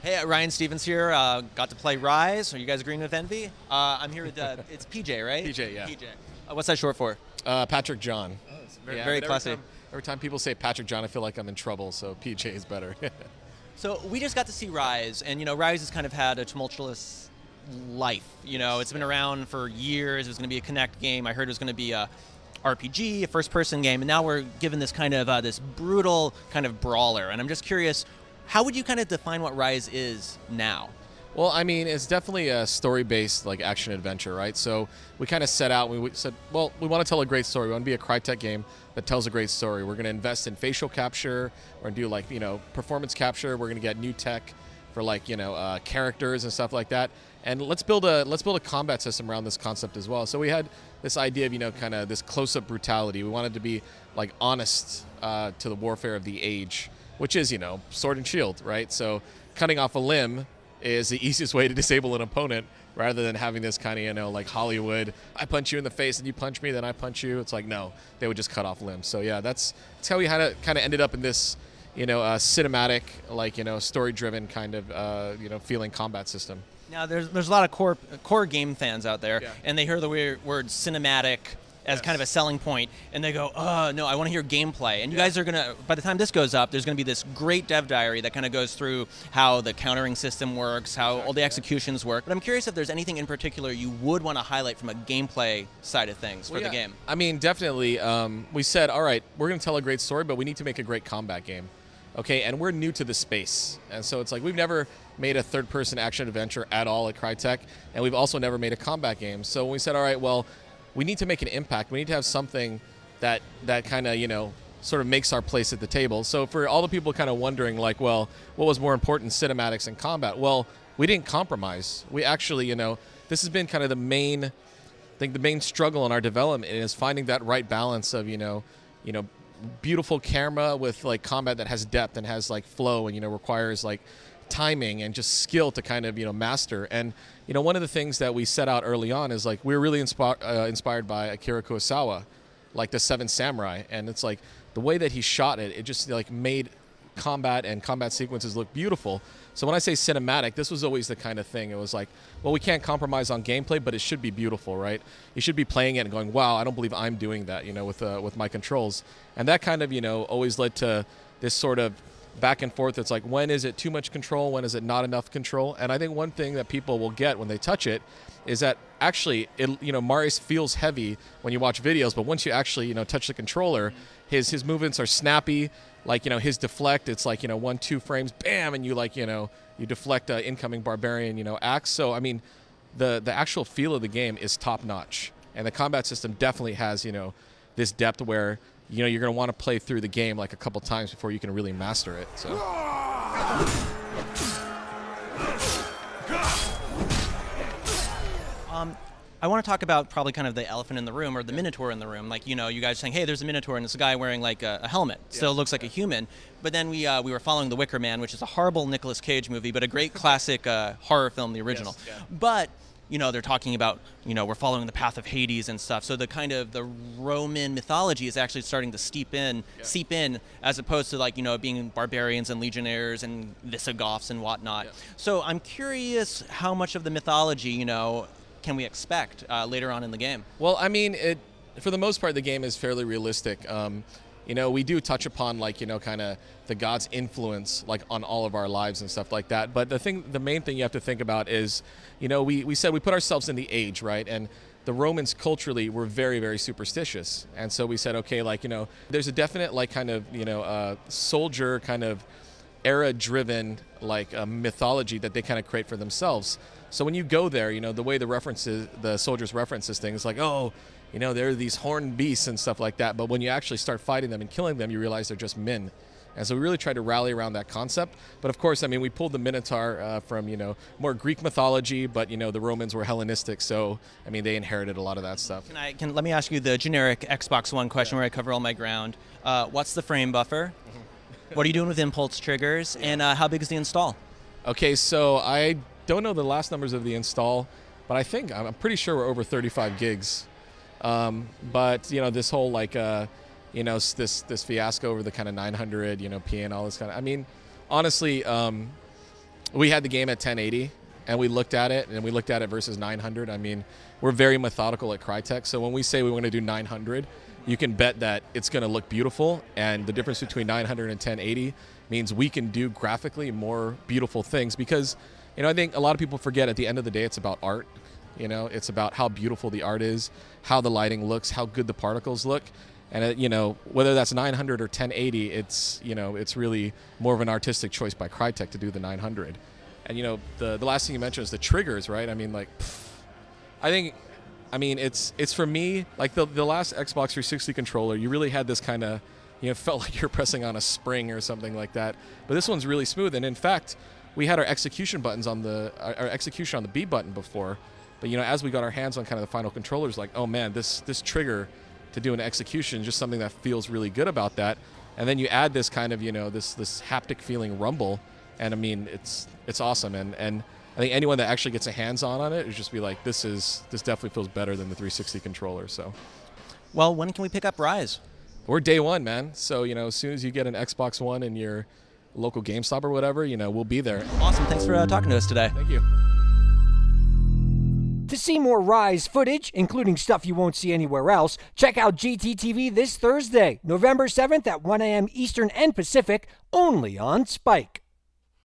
Hey, Ryan Stevens here. Got to play Ryse. Are you guys agreeing with Envy? I'm here with, it's PJ, right? PJ, yeah. PJ. What's that short for? Patrick John. Oh, it's very classy. Every time people say Patrick John, I feel like I'm in trouble, so PJ is better. So we just got to see Ryse, and Ryse has kind of had a tumultuous life. It's been around for years. It was going to be a Connect game. I heard it was going to be a RPG, a first-person game, and now we're given this kind of this brutal kind of brawler. And I'm just curious, how would you kind of define what Ryse is now? Well, I mean, it's definitely a story-based like action adventure, right? So we kind of set out. We said, well, we want to tell a great story. We want to be a Crytek game that tells a great story. We're going to invest in facial capture. We're going to do performance capture. We're going to get new tech for characters and stuff like that. And let's build a combat system around this concept as well. So we had this idea of kind of this close-up brutality. We wanted to be like honest to the warfare of the age, which is sword and shield, right? So cutting off a limb is the easiest way to disable an opponent, rather than having this kind of like Hollywood, I punch you in the face and you punch me, then I punch you. It's like, no, they would just cut off limbs. So yeah, that's how we kind of ended up in this cinematic, story-driven kind of feeling combat system. Now there's a lot of core game fans out there, yeah, and they hear the word cinematic as kind of a selling point, and they go, oh, no, I want to hear gameplay. And you guys are going to, by the time this goes up, there's going to be this great dev diary that kind of goes through how the countering system works, how all the executions work. But I'm curious if there's anything in particular you would want to highlight from a gameplay side of things for the game. I mean, definitely. We said, all right, we're going to tell a great story, but we need to make a great combat game. Okay, and we're new to the space. And so it's like we've never made a third-person action adventure at all at Crytek, and we've also never made a combat game. So when we said, all right, well, we need to make an impact. We need to have something that kind of, sort of makes our place at the table. So for all the people kind of wondering, like, well, what was more important, cinematics and combat? Well, we didn't compromise. We actually, this has been kind of the main struggle in our development is finding that right balance of, beautiful camera with like combat that has depth and has like flow and, requires like timing and just skill to kind of master. And one of the things that we set out early on is like we were really inspired by Akira Kurosawa, like the Seven Samurai, and it's like the way that he shot it just like made combat and combat sequences look beautiful. So when I say cinematic, this was always the kind of thing. It was like, well, we can't compromise on gameplay, but it should be beautiful, right? You should be playing it and going, wow, I don't believe I'm doing that, with my controls. And that kind of always led to this sort of back and forth. It's like, when is it too much control? When is it not enough control? And I think one thing that people will get when they touch it is that actually, Marius feels heavy when you watch videos, but once you actually, touch the controller, his movements are snappy. Like, his deflect, it's like, 1-2 frames, bam, and you you deflect incoming barbarian, axe. So, I mean, the actual feel of the game is top notch. And the combat system definitely has, this depth where you're going to want to play through the game like a couple times before you can really master it. So. I want to talk about probably kind of the elephant in the room or the Minotaur in the room. Like, you guys saying, hey, there's a Minotaur, and it's a guy wearing like a helmet. Still looks like a human. But then we were following The Wicker Man, which is a horrible Nicolas Cage movie, but a great classic horror film, the original. Yes, yeah. But they're talking about, we're following the path of Hades and stuff. So the kind of the Roman mythology is actually starting to seep in, as opposed to like, being barbarians and legionnaires and Visigoths and whatnot. Yeah. So I'm curious how much of the mythology, can we expect later on in the game? Well, I mean, for the most part, the game is fairly realistic. We do touch upon like, kind of the gods' influence like on all of our lives and stuff like that. But the main thing you have to think about is, we said we put ourselves in the age, right? And the Romans culturally were very, very superstitious. And so we said, okay, like, there's a definite like kind of, soldier kind of era-driven like mythology that they kind of create for themselves. So when you go there, the way the soldiers reference this thing is like, oh, there are these horned beasts and stuff like that. But when you actually start fighting them and killing them, you realize they're just men. And so we really tried to rally around that concept. But of course, I mean, we pulled the Minotaur from, more Greek mythology, but, the Romans were Hellenistic. So, I mean, they inherited a lot of that stuff. Let me ask you the generic Xbox One question where I cover all my ground. What's the frame buffer? What are you doing with impulse triggers? And how big is the install? Okay, so I don't know the last numbers of the install, but I'm pretty sure we're over 35 gigs. But this whole this fiasco over the kind of 900 P and all this kind of. I mean, honestly, we had the game at 1080 and we looked at it versus 900. I mean, we're very methodical at Crytek, so when we say we want to do 900, you can bet that it's going to look beautiful, and the difference between 900 and 1080 means we can do graphically more beautiful things, because I think a lot of people forget at the end of the day it's about art. It's about how beautiful the art is, how the lighting looks, how good the particles look. And whether that's 900 or 1080, it's really more of an artistic choice by Crytek to do the 900. And the last thing you mentioned is the triggers, right? I mean, it's for me, like the last Xbox 360 controller, you really had this kind of, felt like you're pressing on a spring or something like that. But this one's really smooth. And in fact, we had our execution buttons on our execution on the B button before. But as we got our hands on kind of the final controllers, like, oh man, this trigger to do an execution, just something that feels really good about that. And then you add this kind of, this haptic feeling rumble, and I mean, it's awesome. And I think anyone that actually gets a hands-on on it would just be like, this definitely feels better than the 360 controller. So, well, when can we pick up Ryse? We're day one, man. So, as soon as you get an Xbox One in your local GameStop or whatever, we'll be there. Awesome. Thanks for talking to us today. Thank you. To see more Ryse footage, including stuff you won't see anywhere else, check out GTTV this Thursday, November 7th at 1 a.m. Eastern and Pacific, only on Spike.